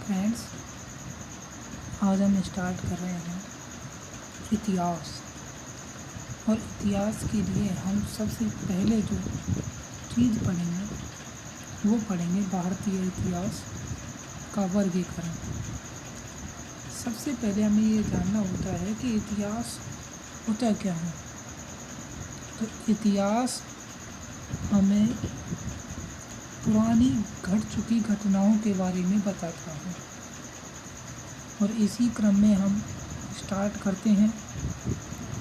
Friends, आज हम start कर रहे हैं इतिहास। और इतिहास के लिए हम सबसे पहले जो चीज़ पढ़ेंगे वो पढ़ेंगे भारतीय इतिहास का वर्गीकरण। सबसे पहले हमें ये जानना होता है कि इतिहास होता क्या है। तो इतिहास हमें पुरानी घट चुकी घटनाओं के बारे में बताता है। और इसी क्रम में हम स्टार्ट करते हैं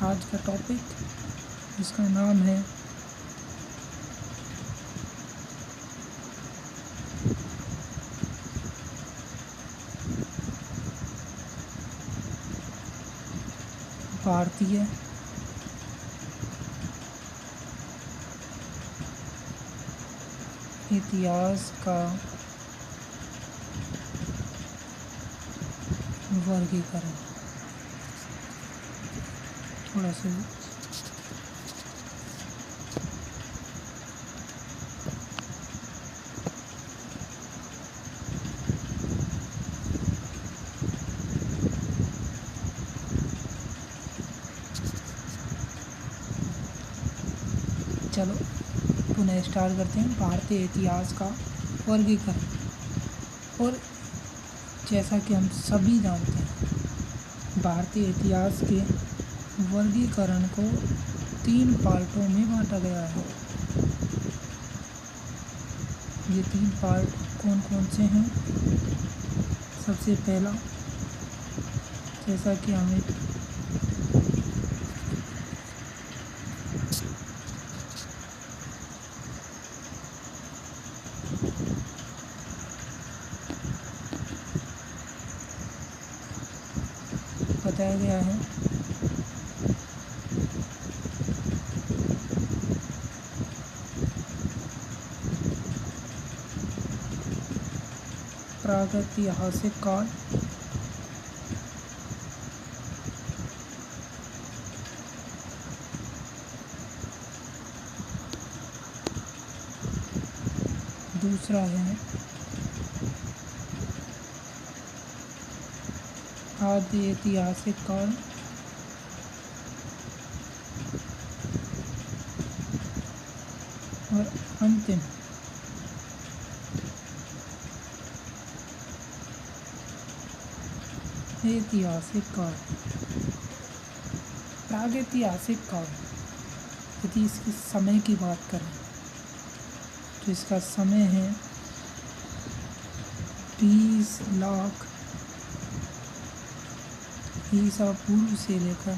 आज का टॉपिक, जिसका नाम है भारतीय इतिहास का वर्गीकरण। थोड़ा सा चलो पुनः स्टार्ट करते हैं भारतीय इतिहास का वर्गीकरण। और जैसा कि हम सभी जानते हैं, भारतीय इतिहास के वर्गीकरण को 3 पार्टों में बांटा गया है। ये 3 पार्ट कौन कौन से हैं? सबसे पहला, जैसा कि हमें बताया गया है, प्रागैतिहासिक काल, दूसरा है आदि ऐतिहासिक काल, और अंतिम ऐतिहासिक काल। प्रागैतिहासिक काल, यदि इसके समय की बात करें तो इसका समय है 20 लाख ईसा पूर्व से लेकर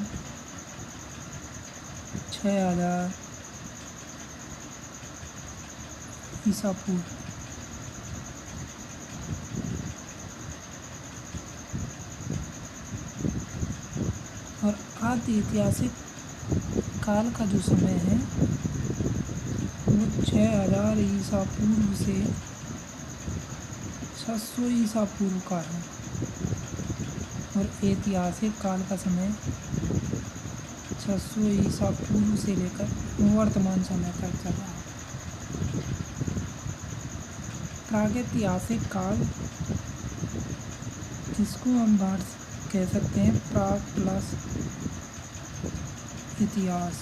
6000 ईसा पूर्व। और आदि ऐतिहासिक काल का जो समय है वो 6000 ईसा पूर्व से 600 ईसा पूर्व का है। और ऐतिहासिक काल का समय 600 ईसा पूर्व से लेकर वर्तमान समय तक चल रहा है। प्रागैतिहासिक काल, जिसको हम कह सकते हैं प्राग प्लस इतिहास,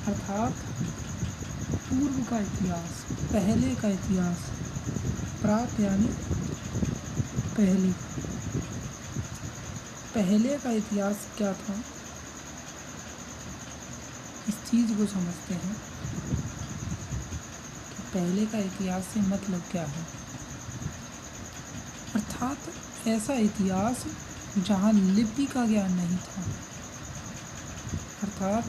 अर्थात पूर्व का इतिहास, पहले का इतिहास। प्राग यानी पहले का इतिहास क्या था, इस चीज़ को समझते हैं कि पहले का इतिहास से मतलब क्या है। अर्थात ऐसा इतिहास जहाँ लिपि का ज्ञान नहीं था। अर्थात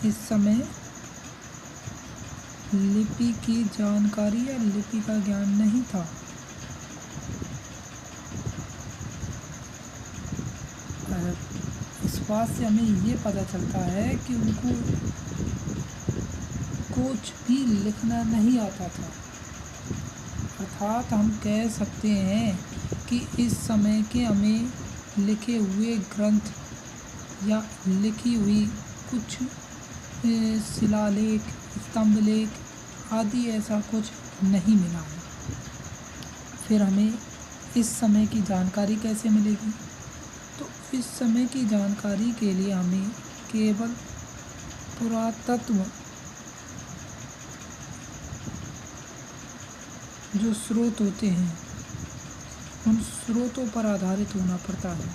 इस समय लिपि की जानकारी या लिपि का ज्ञान नहीं था। इस बात से हमें ये पता चलता है कि उनको कुछ भी लिखना नहीं आता था। अर्थात हम कह सकते हैं कि इस समय के हमें लिखे हुए ग्रंथ या लिखी हुई कुछ शिलालेख, स्तंभलेख आदि ऐसा कुछ नहीं मिला है। फिर हमें इस समय की जानकारी कैसे मिलेगी? तो इस समय की जानकारी के लिए हमें केवल पुरातत्व जो स्रोत होते हैं उन स्रोतों पर आधारित होना पड़ता है।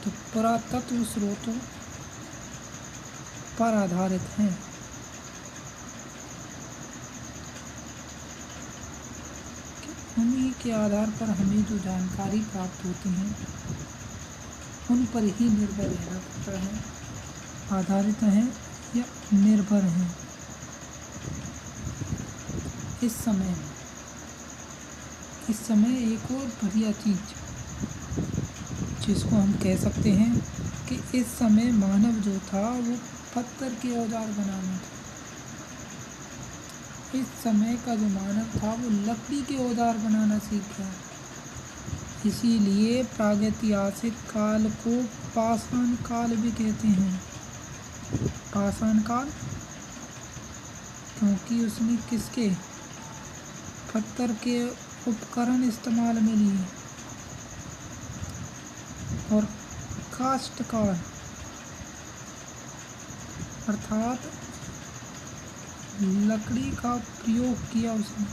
तो पुरातत्व स्रोतों पर आधारित हैं। उन्हीं के आधार पर हमें जो जानकारी प्राप्त होती है उन पर ही निर्भर रहना पड़ता है, आधारित हैं या निर्भर हैं। इस समय एक और बढ़िया चीज जिसको हम कह सकते हैं कि इस समय मानव जो था वो पत्थर के औजार बनाना था। इस समय का जो मानव था वो लकड़ी के औजार बनाना सीख गया। इसीलिए प्रागैतिहासिक काल को पाषाण काल भी कहते हैं। पाषाण काल क्योंकि उसने किसके पत्थर के उपकरण इस्तेमाल में लिए। और काष्ठ काल अर्थात लकड़ी का प्रयोग किया उसने।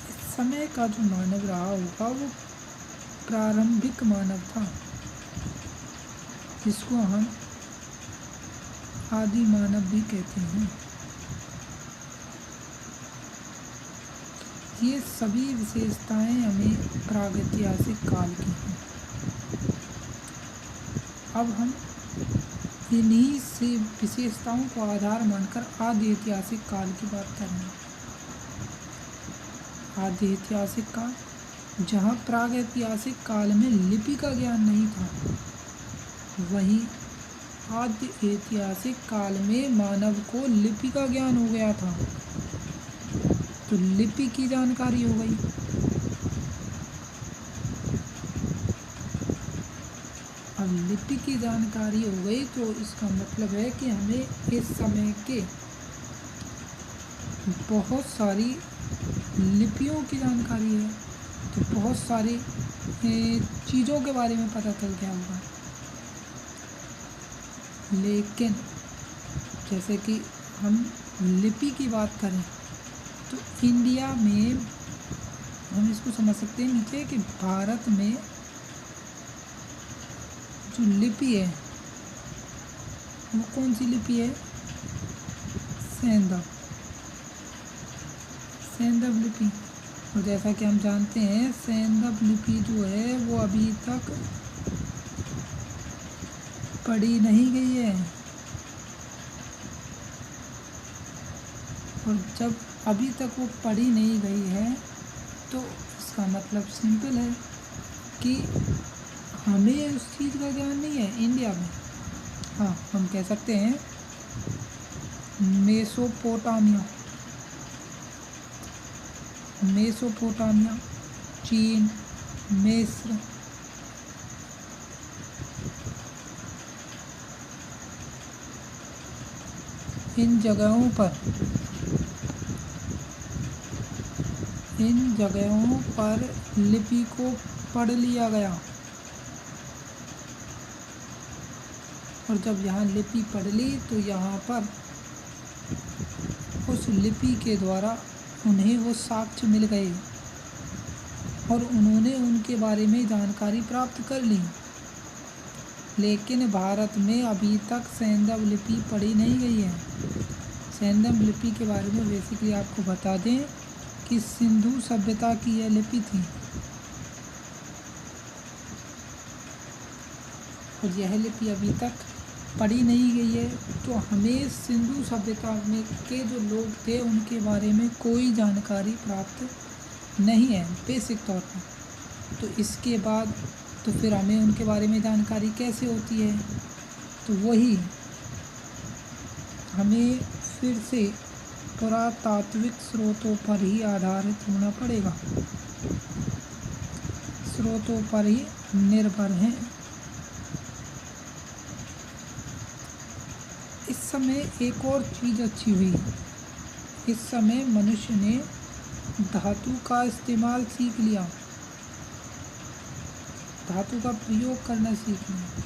इस समय का जो मानव रहा होगा वो प्रारंभिक मानव था, जिसको हम आदि मानव भी कहते हैं। ये सभी विशेषताएं हमें प्रागैतिहासिक काल की हैं। अब हम इन्हीं से विशेषताओं को आधार मानकर आदि ऐतिहासिक काल की बात करेंगे। आदि ऐतिहासिक काल, जहाँ प्रागैतिहासिक काल में लिपि का ज्ञान नहीं था, वहीं आदि ऐतिहासिक काल में मानव को लिपि का ज्ञान हो गया था। तो लिपि की जानकारी हो गई। अब लिपि की जानकारी हो गई तो इसका मतलब है कि हमें इस समय के बहुत सारी लिपियों की जानकारी है, तो बहुत सारी चीज़ों के बारे में पता चल गया होगा। लेकिन जैसे कि हम लिपि की बात करें तो इंडिया में हम इसको समझ सकते हैं नीचे कि भारत में जो लिपि है वो कौन सी लिपि है? सेंधव लिपि। और जैसा कि हम जानते हैं सेंधव लिपि जो है वो अभी तक पढ़ी नहीं गई है। और जब अभी तक वो पढ़ी नहीं गई है तो इसका मतलब सिंपल है कि हमें उस चीज़ का ज्ञान नहीं है इंडिया में। हाँ, हम कह सकते हैं मेसोपोटामिया, चीन, मिस्र, इन जगहों पर लिपि को पढ़ लिया गया। और जब यहाँ लिपि पढ़ ली तो यहाँ पर उस लिपि के द्वारा उन्हें वो साक्ष्य मिल गए और उन्होंने उनके बारे में जानकारी प्राप्त कर ली। लेकिन भारत में अभी तक सेंधव लिपि पढ़ी नहीं गई है। सेंधव लिपि के बारे में बेसिकली आपको बता दें कि सिंधु सभ्यता की यह लिपि थी और यह लिपि अभी तक पढ़ी नहीं गई है। तो हमें सिंधु सभ्यता में के जो लोग थे उनके बारे में कोई जानकारी प्राप्त नहीं है बेसिक तौर पर। तो इसके बाद तो फिर हमें उनके बारे में जानकारी कैसे होती है? तो वही हमें फिर से पुरातात्विक स्रोतों पर ही आधारित होना पड़ेगा, स्रोतों पर ही निर्भर हैं। समय एक और चीज़ अच्छी हुई। इस समय मनुष्य ने धातु का इस्तेमाल सीख लिया, धातु का प्रयोग करना सीख लिया।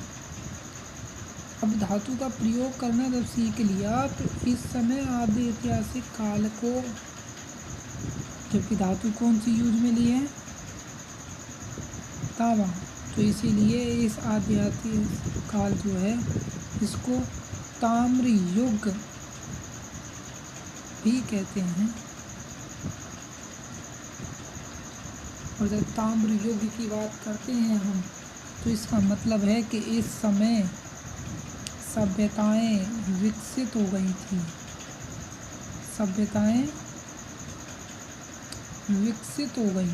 अब धातु का प्रयोग करना जब सीख लिया तो इस समय आदि ऐतिहासिक काल को, जबकि धातु कौन सी यूज में ली है, तांबा, तो इसीलिए इस आदि ऐतिहासिक काल जो है इसको ताम्र युग भी कहते हैं। और जब ताम्र युग की बात करते हैं हम, तो इसका मतलब है कि इस समय सभ्यताएं विकसित हो गई थी, सभ्यताएं विकसित हो गई।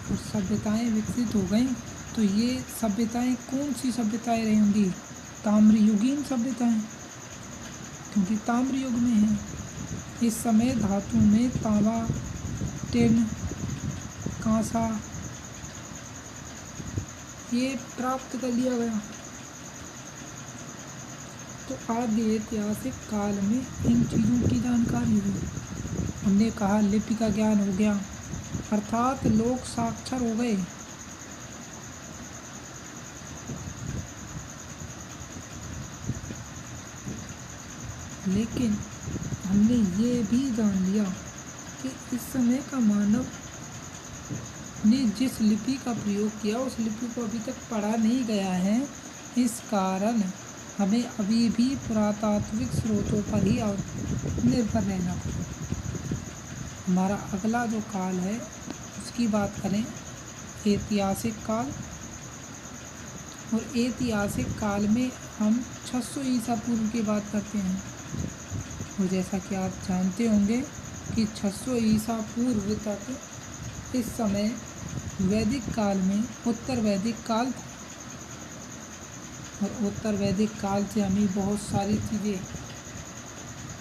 और सभ्यताएं विकसित हो गई तो ये सभ्यताएं कौन सी सभ्यताएं रही होंगी, ताम्रयुगीन सभ्यताएं, क्योंकि ताम्र युग में है। इस समय धातु में तांबा, टिन, कांसा ये प्राप्त कर लिया गया। तो आदि ऐतिहासिक काल में इन चीज़ों की जानकारी हुई। हमने कहा लिपि का ज्ञान हो गया, अर्थात लोग साक्षर हो गए। लेकिन हमने ये भी जान लिया कि इस समय का मानव ने जिस लिपि का प्रयोग किया उस लिपि को अभी तक पढ़ा नहीं गया है। इस कारण हमें अभी भी पुरातात्विक स्रोतों पर ही निर्भर रहना पड़ेगा। हमारा अगला जो काल है उसकी बात करें, ऐतिहासिक काल। और ऐतिहासिक काल में हम 600 ईसा पूर्व की बात करते हैं। और जैसा कि आप जानते होंगे कि 600 ईसा पूर्व तक इस समय वैदिक काल में उत्तर वैदिक काल था। और उत्तर वैदिक काल से हमें बहुत सारी चीज़ें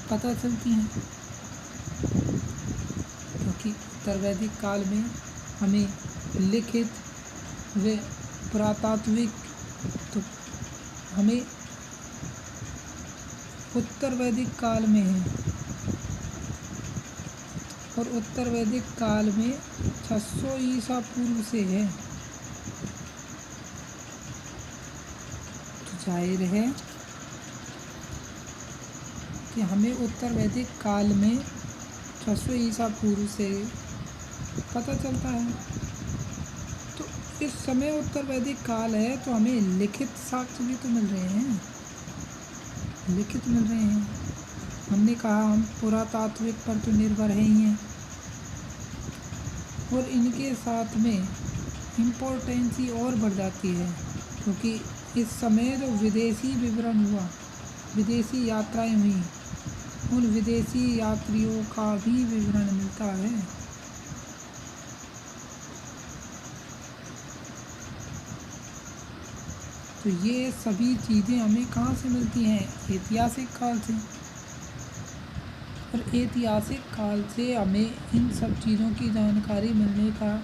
पता चलती हैं, क्योंकि उत्तर वैदिक काल में हमें लिखित व पुरातात्विक, तो हमें उत्तर वैदिक काल में है। और उत्तर वैदिक काल में 600 ईसा पूर्व से है। तो जाहिर है कि हमें उत्तर वैदिक काल में 600 ईसा पूर्व से पता चलता है। तो इस समय उत्तर वैदिक काल है तो हमें लिखित साक्ष्य भी तो मिल रहे हैं, लिखित मिल रहे हैं। हमने कहा हम पुरातात्विक पर तो निर्भर है ही हैं, और इनके साथ में इम्पोर्टेंसी और बढ़ जाती है, क्योंकि इस समय जो विदेशी विवरण हुआ, विदेशी यात्राएं हुई, उन विदेशी यात्रियों का भी विवरण मिलता है। तो ये सभी चीज़ें हमें कहाँ से मिलती हैं, ऐतिहासिक काल से। और ऐतिहासिक काल से हमें इन सब चीज़ों की जानकारी मिलने का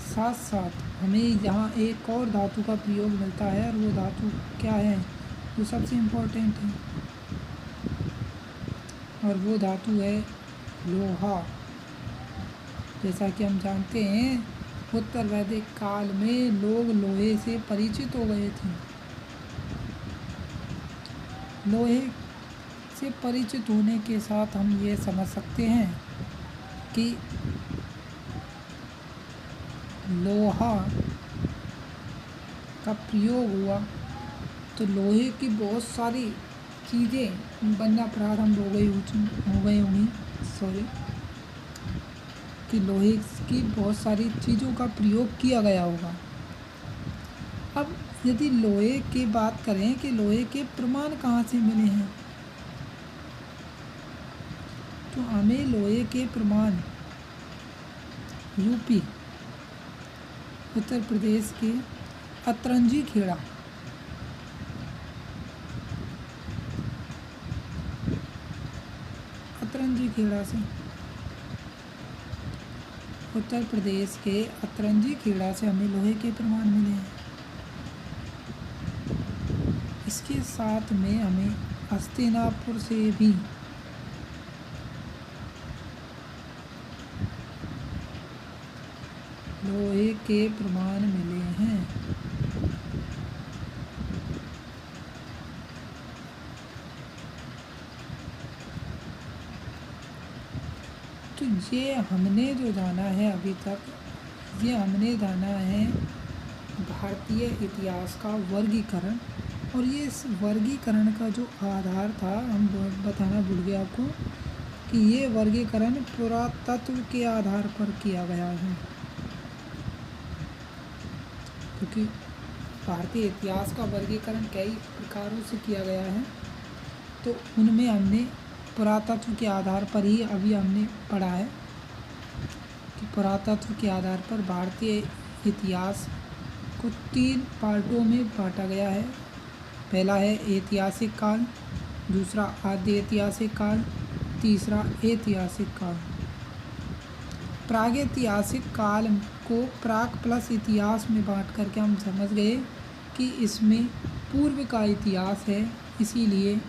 साथ साथ हमें यहाँ एक और धातु का प्रयोग मिलता है। और वो धातु क्या है, वो सबसे इम्पोर्टेंट है, और वो धातु है लोहा। जैसा कि हम जानते हैं उत्तर वैदिक काल में लोग लोहे से परिचित हो गए थे। लोहे से परिचित होने के साथ हम ये समझ सकते हैं कि लोहा का प्रयोग हुआ तो लोहे की बहुत सारी चीज़ें बनना प्रारंभ हो गई होंगी कि लोहे की बहुत सारी चीज़ों का प्रयोग किया गया होगा। अब यदि लोहे की बात करें कि लोहे के प्रमाण कहाँ से मिले हैं, तो हमें लोहे के प्रमाण यूपी, उत्तर प्रदेश के अतरंजी खेड़ा, अतरंजी खेड़ा से, उत्तर प्रदेश के अतरंजी खेड़ा से हमें लोहे के प्रमाण मिले हैं। इसके साथ में हमें हस्तिनापुर से भी लोहे के प्रमाण मिले हैं। तो ये हमने जो जाना है अभी तक, ये हमने जाना है भारतीय इतिहास का वर्गीकरण। और ये इस वर्गीकरण का जो आधार था, हम बताना भूल गए आपको कि ये वर्गीकरण पुरातत्व के आधार पर किया गया है, क्योंकि भारतीय इतिहास का वर्गीकरण कई प्रकारों से किया गया है। तो उनमें हमने पुरातत्व के आधार पर ही अभी हमने पढ़ा है कि पुरातत्व के आधार पर भारतीय इतिहास को 3 पार्टों में बांटा गया है। पहला है ऐतिहासिक काल, दूसरा आद्य ऐतिहासिक काल, तीसरा ऐतिहासिक काल। प्रागैतिहासिक काल को प्राक प्लस इतिहास में बांट करके हम समझ गए कि इसमें पूर्व का इतिहास है, इसीलिए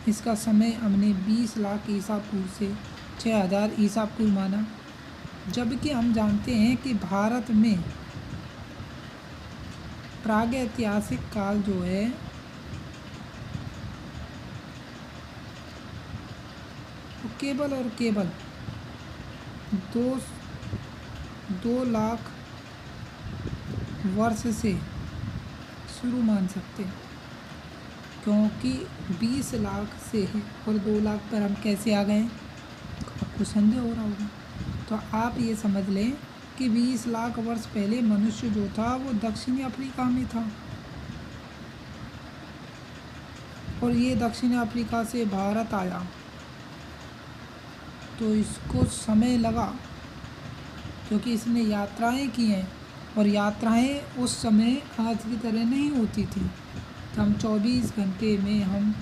इसका समय हमने 20 लाख ईसा पूर्व से 6000 ईसा पूर्व माना। जबकि हम जानते हैं कि भारत में प्रागैतिहासिक काल जो है वो केवल और केवल 2 लाख वर्ष से शुरू मान सकते हैं, क्योंकि 20 लाख से और 2 लाख पर हम कैसे आ गए, आपको संदेह हो रहा होगा। तो आप ये समझ लें कि 20 लाख वर्ष पहले मनुष्य जो था वो दक्षिणी अफ्रीका में था, और ये दक्षिण अफ्रीका से भारत आया। तो इसको समय लगा, क्योंकि इसने यात्राएं की हैं, और यात्राएं उस समय आज की तरह नहीं होती थी। तो हम 24 घंटे में हम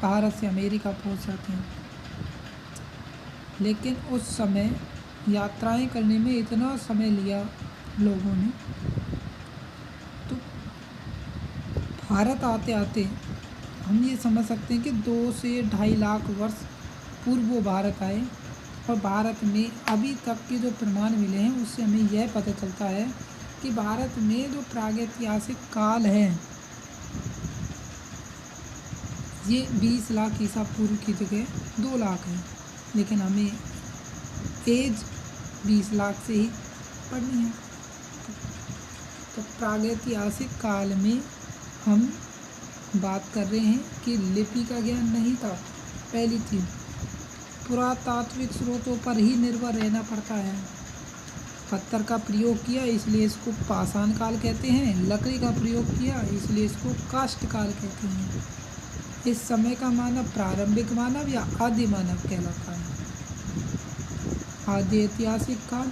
भारत से अमेरिका पहुंच जाते हैं, लेकिन उस समय यात्राएं करने में इतना समय लिया लोगों ने। तो भारत आते आते हम ये समझ सकते हैं कि 2 से 2.5 लाख वर्ष पूर्व वो भारत आए। और भारत में अभी तक के जो प्रमाण मिले हैं उससे हमें यह पता चलता है कि भारत में जो प्रागैतिहासिक काल है ये 20 लाख ईसा पूर्व की जगह 2 लाख है, लेकिन हमें एज 20 लाख से ही पढ़नी है। तो प्रागैतिहासिक काल में हम बात कर रहे हैं कि लिपि का ज्ञान नहीं था। पहली चीज़, पुरातात्विक स्रोतों पर ही निर्भर रहना पड़ता है। पत्थर का प्रयोग किया इसलिए इसको पाषाण काल कहते हैं, लकड़ी का प्रयोग किया इसलिए इसको काष्ठ काल कहते हैं। इस समय का मानव प्रारंभिक मानव या आदि मानव कहलाता है। आदि ऐतिहासिक काल,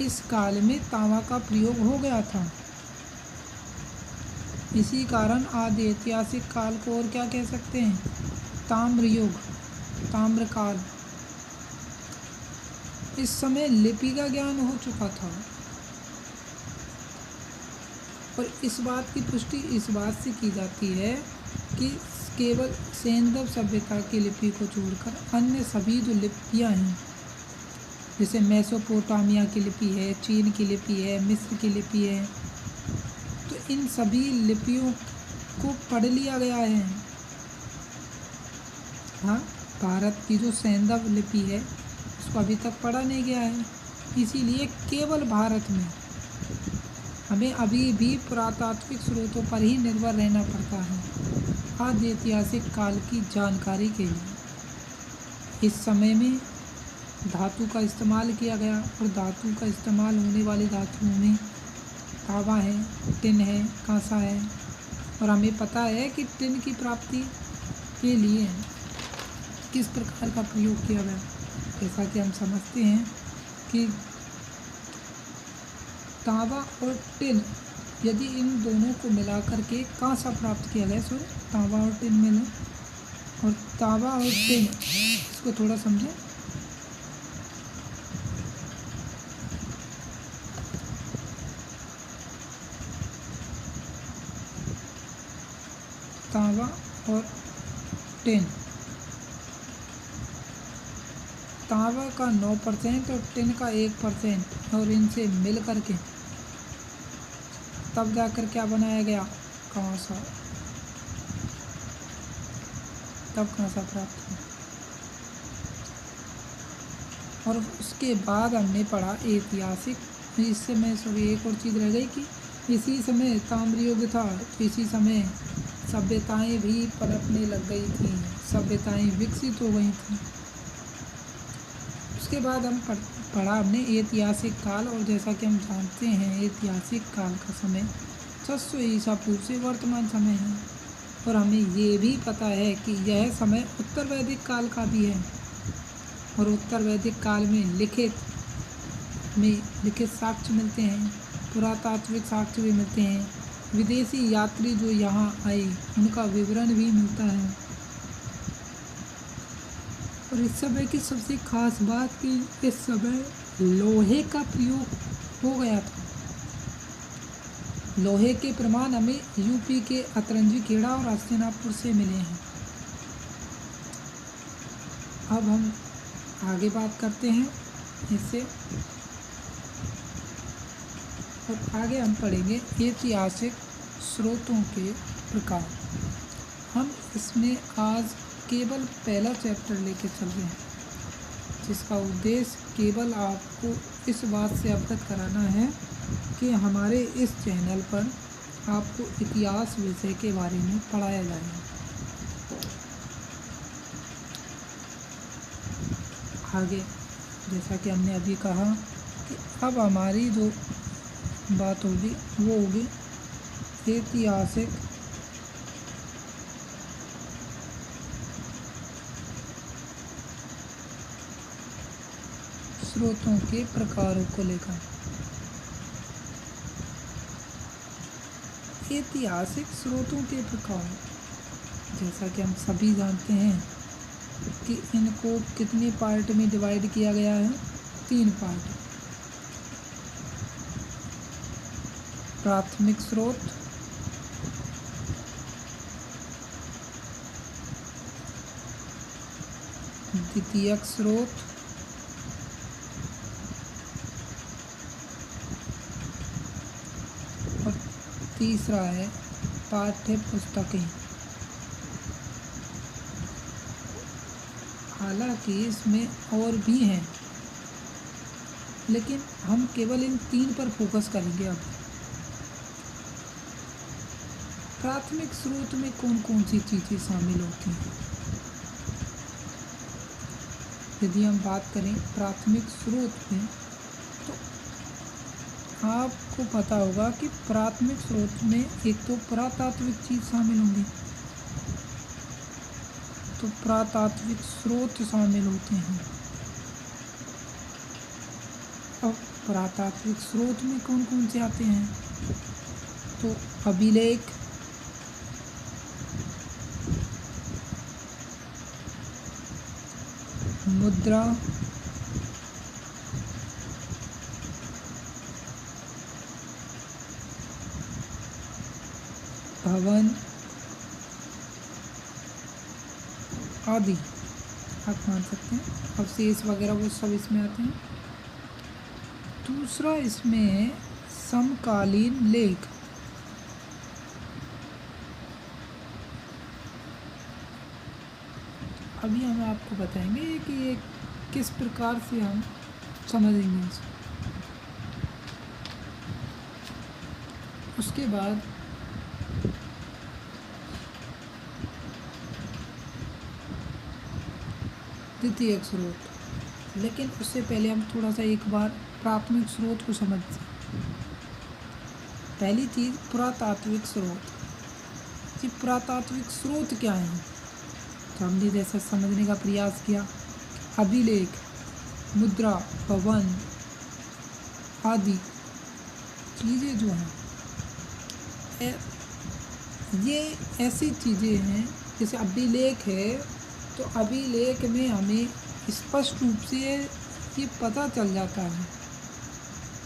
इस काल में तांबा का प्रयोग हो गया था, इसी कारण आदि ऐतिहासिक काल को और क्या कह सकते हैं, ताम्र युग, ताम्रकाल। इस समय लिपि का ज्ञान हो चुका था, और इस बात की पुष्टि इस बात से की जाती है कि केवल सैंधव सभ्यता की लिपि को छोड़कर अन्य सभी जो लिपियां हैं, जैसे मेसोपोटामिया की लिपि है, चीन की लिपि है, मिस्र की लिपि है, तो इन सभी लिपियों को पढ़ लिया गया है। हाँ, भारत की जो सैंधव लिपि है उसको अभी तक पढ़ा नहीं गया है, इसीलिए केवल भारत में हमें अभी भी पुरातात्विक स्रोतों पर ही निर्भर रहना पड़ता है आदि ऐतिहासिक काल की जानकारी के लिए। इस समय में धातु का इस्तेमाल किया गया, और धातु का इस्तेमाल होने वाली धातुओं में तांबा है, टिन है, कांसा है। और हमें पता है कि टिन की प्राप्ति के लिए किस प्रकार का प्रयोग किया गया। जैसा कि हम समझते हैं कि तांबा और टिन, यदि इन दोनों को मिलाकर के कांसा प्राप्त किया गया, सॉरी तांबा और टिन मिले, और तांबा और टिन, इसको थोड़ा समझें। तांबा और टिन। तांबा का 9% और टिन का 1%, और इनसे मिल करके तब जाकर क्या बनाया गया, कांसा। तब कांसा प्राप्त हुआ। और उसके बाद हमने पढ़ा ऐतिहासिक। इस समय सब एक और चीज़ रह गई कि इसी समय ताम्र युग था, तो इसी समय सभ्यताएं भी पनपने लग गई थी, सभ्यताएं विकसित हो गई थी। उसके बाद हम पढ़ा हमने ऐतिहासिक काल, और जैसा कि हम जानते हैं ऐतिहासिक काल का समय 600 ईसा पूर्व से वर्तमान समय है। और हमें ये भी पता है कि यह समय उत्तर वैदिक काल का भी है, और उत्तर वैदिक काल में लिखित साक्ष्य मिलते हैं, पुरातात्विक साक्ष्य भी मिलते हैं, विदेशी यात्री जो यहाँ आए उनका विवरण भी मिलता है। और इस समय की सबसे खास बात कि इस समय लोहे का प्रयोग हो गया था। लोहे के प्रमाण हमें यूपी के अतरंजी खेड़ा और हस्तिनापुर से मिले हैं। अब हम आगे बात करते हैं इससे, और आगे हम पढ़ेंगे ऐतिहासिक स्रोतों के प्रकार। हम इसमें आज केवल पहला चैप्टर लेके चल रहे हैं, जिसका उद्देश्य केवल आपको इस बात से अवगत कराना है कि हमारे इस चैनल पर आपको इतिहास विषय के बारे में पढ़ाया जाएगा। आगे जैसा कि हमने अभी कहा कि अब हमारी जो बात होगी वो होगी ऐतिहासिक स्रोतों के प्रकारों को लेकर। ऐतिहासिक स्रोतों के प्रकार, जैसा कि हम सभी जानते हैं कि इनको कितने पार्ट में डिवाइड किया गया है, 3 पार्ट। प्राथमिक स्रोत, द्वितीयक स्रोत और तीसरा है पाठ्य पुस्तकें। हालांकि इसमें और भी हैं, लेकिन हम केवल इन 3 पर फोकस करेंगे। अब प्राथमिक स्रोत में कौन कौन सी चीज़ें शामिल होती हैं। यदि हम बात करें प्राथमिक स्रोत में, तो आपको पता होगा कि प्राथमिक स्रोत में एक तो पुरातात्विक चीज़ शामिल होंगी, तो पुरातात्विक स्रोत शामिल होते हैं। अब पुरातात्विक स्रोत में कौन कौन से आते हैं, तो अभिलेख, मुद्रा, भवन आदि आप मान सकते हैं। अवशेष वगैरह वो सब इसमें आते हैं। दूसरा इसमें समकालीन लेख, अभी हम आपको बताएंगे कि ये किस प्रकार से हम समझेंगे इसे। उसके बाद द्वितीयक स्रोत, लेकिन उससे पहले हम थोड़ा सा एक बार प्राथमिक स्रोत को समझते हैं। पहली चीज़ पुरातात्विक स्रोत। कि पुरातात्विक स्रोत क्या है, तो हमने जैसा समझने का प्रयास किया, अभिलेख, मुद्रा, भवन आदि चीज़ें जो हैं ये ऐसी चीज़ें हैं। जैसे अभिलेख है, तो अभिलेख में हमें स्पष्ट रूप से ये पता चल जाता है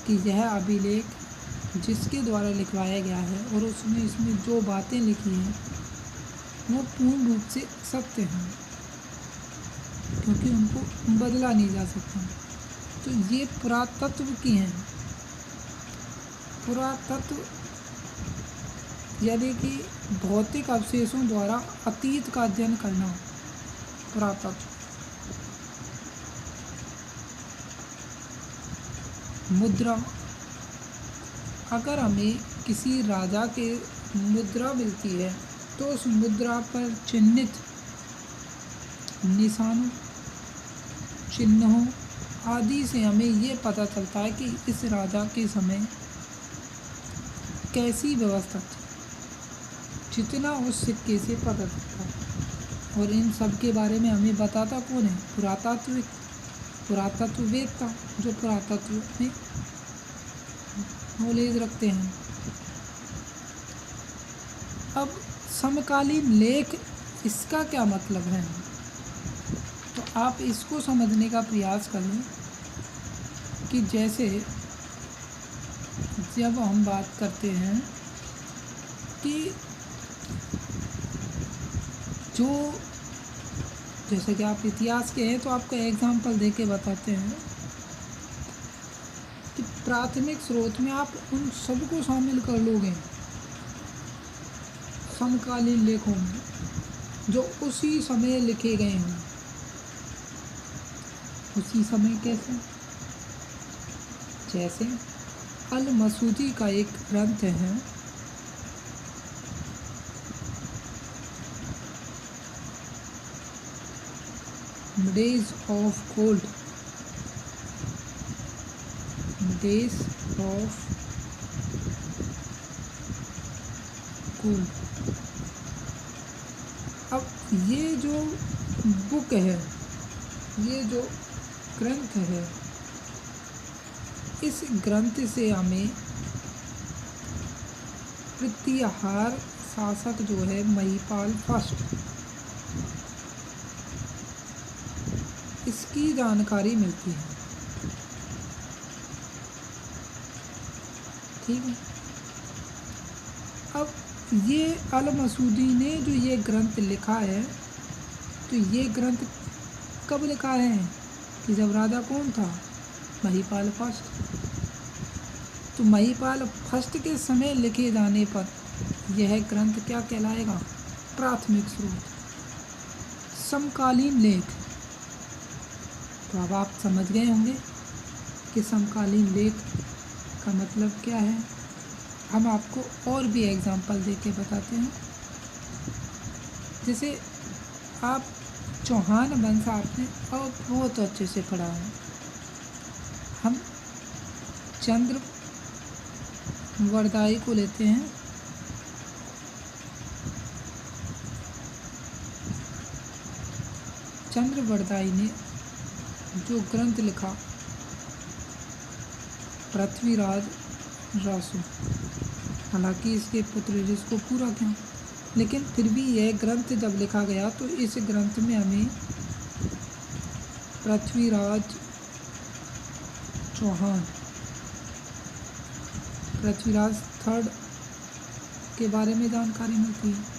कि यह अभिलेख जिसके द्वारा लिखवाया गया है और इसमें जो बातें लिखी हैं वो पूर्ण रूप से सत्य हैं, क्योंकि उनको बदला नहीं जा सकता। तो ये पुरातत्व की हैं। पुरातत्व यानी कि भौतिक अवशेषों द्वारा अतीत का अध्ययन करना, पुरातत्व। मुद्रा, अगर हमें किसी राजा के मुद्रा मिलती है तो उस मुद्रा पर चिन्हित निशानों, चिन्हों आदि से हमें ये पता चलता है कि इस राजा के समय कैसी व्यवस्था थी, जितना उस सिक्के से पता चलता है। और इन सब के बारे में हमें बताता कौन है? पुरातत्ववेत्ता, जो पुरातत्व में नॉलेज रखते हैं। अब समकालीन लेख, इसका क्या मतलब है? तो आप इसको समझने का प्रयास करें कि जैसे जब हम बात करते हैं कि जो, जैसे कि आप इतिहास के हैं तो आपको एग्जाम्पल दे के बताते हैं कि प्राथमिक स्रोत में आप उन सबको शामिल कर लोगे समकालीन लेखों में जो उसी समय लिखे गए हैं। उसी समय कैसे? जैसे अल मसूदी का एक ग्रंथ है, days of gold, days of gold. अब ये जो बुक है, ये जो ग्रंथ है, इस ग्रंथ से हमें प्रतिहार शासक जो है महिपाल फर्स्ट, इसकी जानकारी मिलती है। ठीक है। अब ये अल मसूदी ने जो ये ग्रंथ लिखा है, तो ये ग्रंथ कब लिखा है? कि जब राजा कौन था? महिपाल फर्स्ट। तो महिपाल फर्स्ट के समय लिखे जाने पर यह ग्रंथ क्या कहलाएगा? प्राथमिक स्रोत, समकालीन लेख। तो अब आप समझ गए होंगे कि समकालीन लेख का मतलब क्या है। हम आपको और भी एग्जाम्पल दे के बताते हैं। जैसे आप चौहान वंश आपने और बहुत अच्छे से पढ़ा है। हम चंद्र वरदाई को लेते हैं। चंद्र वरदाई ने जो ग्रंथ लिखा पृथ्वीराज रासु, हालांकि इसके पुत्र जिसको पूरा किया, लेकिन फिर भी यह ग्रंथ जब लिखा गया तो इस ग्रंथ में हमें पृथ्वीराज चौहान, पृथ्वीराज थर्ड के बारे में जानकारी मिलती है।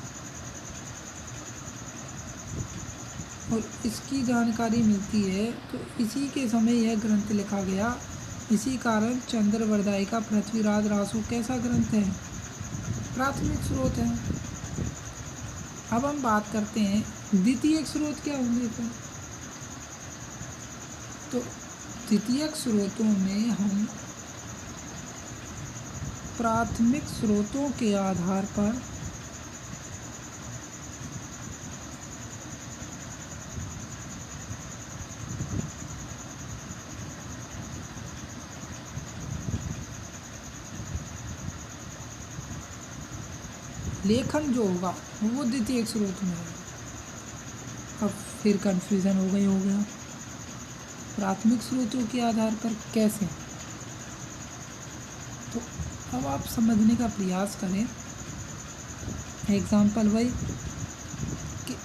और इसकी जानकारी मिलती है तो इसी के समय यह ग्रंथ लिखा गया। इसी कारण चंद्र वरदाई का पृथ्वीराज रासु कैसा ग्रंथ है? प्राथमिक स्रोत है। अब हम बात करते हैं द्वितीयक स्रोत क्या होंगे फिर। तो द्वितीयक स्रोतों में हम प्राथमिक स्रोतों के आधार पर लेखन जो होगा वो द्वितीयक स्रोत में होगा। अब फिर कन्फ्यूज़न हो गया प्राथमिक स्रोतों के आधार पर कैसे। तो अब आप समझने का प्रयास करें। एग्जाम्पल वही कि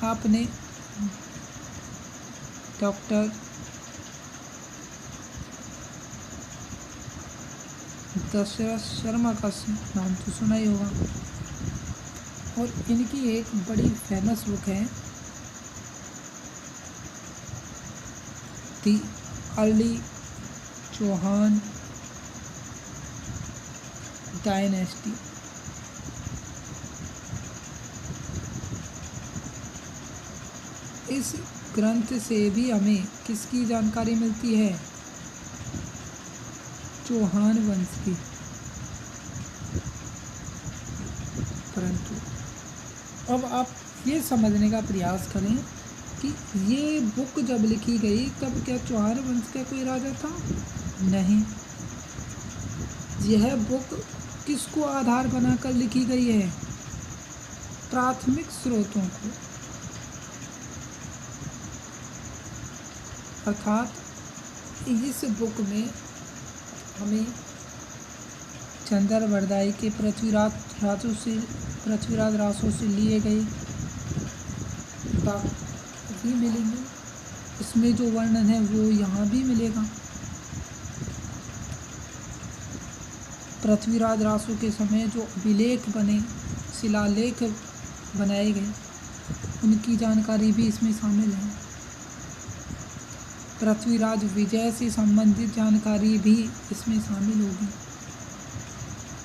आपने डॉक्टर दशरथ शर्मा का नाम तो सुना ही होगा। और इनकी एक बड़ी फेमस बुक है दी अर्ली चौहान डायनेस्टी। इस ग्रंथ से भी हमें किसकी जानकारी मिलती है? चौहान वंश की। परंतु अब आप ये समझने का प्रयास करें कि ये बुक जब लिखी गई तब क्या चौहान वंश का कोई राजा था? नहीं। यह बुक किसको आधार बनाकर लिखी गई है? प्राथमिक स्रोतों को, अर्थात इस बुक में हमें चंद्रवरदाई के पृथ्वीराज रासों से लिए गए भी मिलेंगे। इसमें जो वर्णन है वो यहाँ भी मिलेगा। पृथ्वीराज रासों के समय जो अभिलेख बने, शिलालेख बनाए गए, उनकी जानकारी भी इसमें शामिल है। पृथ्वीराज विजय से संबंधित जानकारी भी इसमें शामिल होगी।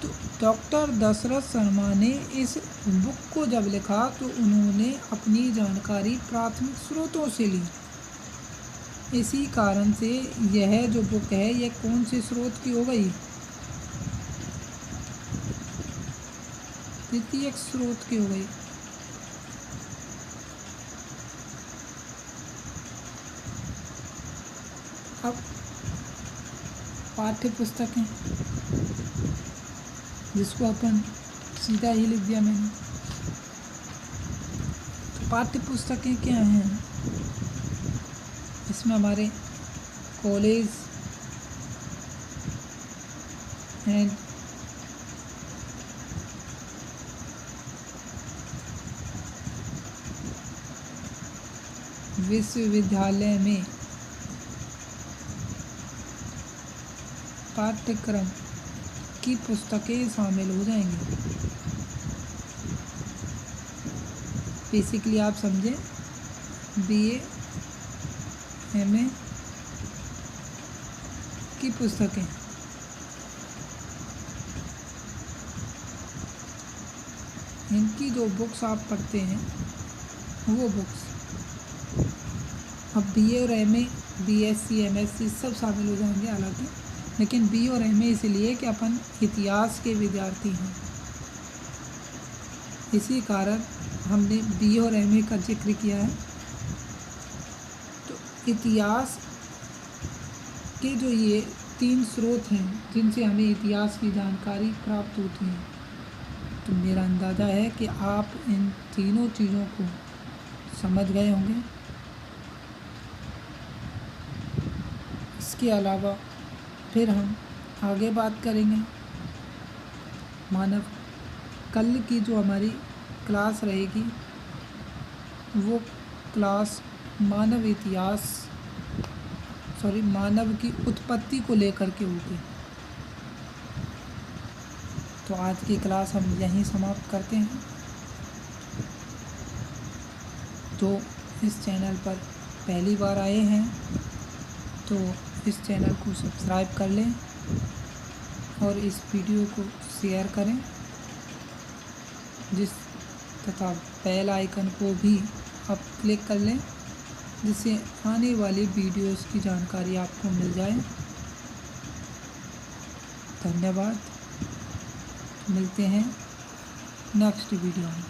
तो डॉक्टर दशरथ शर्मा ने इस बुक को जब लिखा तो उन्होंने अपनी जानकारी प्राथमिक स्रोतों से ली। इसी कारण से यह जो बुक है यह कौन से स्रोत की हो गई? द्वितीयक स्रोत की हो गई। अब पाठ्य पुस्तकें, जिसको अपन सीधा ही लिख दिया मैंने। तो पाठ्य पुस्तकें क्या हैं? इसमें हमारे कॉलेज एंड विश्वविद्यालय में पाठ्यक्रम की पुस्तकें शामिल हो जाएंगी। बेसिकली आप समझें, बीए एमए की पुस्तकें, इनकी जो बुक्स आप पढ़ते हैं वो बुक्स, अब बीए और एमए, बीएससी, एमएससी सब शामिल हो जाएंगे हालांकि, लेकिन बी और एमए इसलिए कि अपन इतिहास के विद्यार्थी हैं, इसी कारण हमने बी और एमए का जिक्र किया है। तो इतिहास के जो ये 3 स्रोत हैं जिनसे हमें इतिहास की जानकारी प्राप्त होती है, तो मेरा अंदाज़ा है कि आप इन तीनों चीज़ों को समझ गए होंगे। इसके अलावा फिर हम आगे बात करेंगे मानव, कल की जो हमारी क्लास रहेगी वो क्लास मानव की उत्पत्ति को लेकर के होगी। तो आज की क्लास हम यहीं समाप्त करते हैं। तो इस चैनल पर पहली बार आए हैं तो इस चैनल को सब्सक्राइब कर लें और इस वीडियो को शेयर करें, तथा बेल आइकन को भी आप क्लिक कर लें, जिससे आने वाली वीडियोस की जानकारी आपको मिल जाए। धन्यवाद। मिलते हैं नेक्स्ट वीडियो में।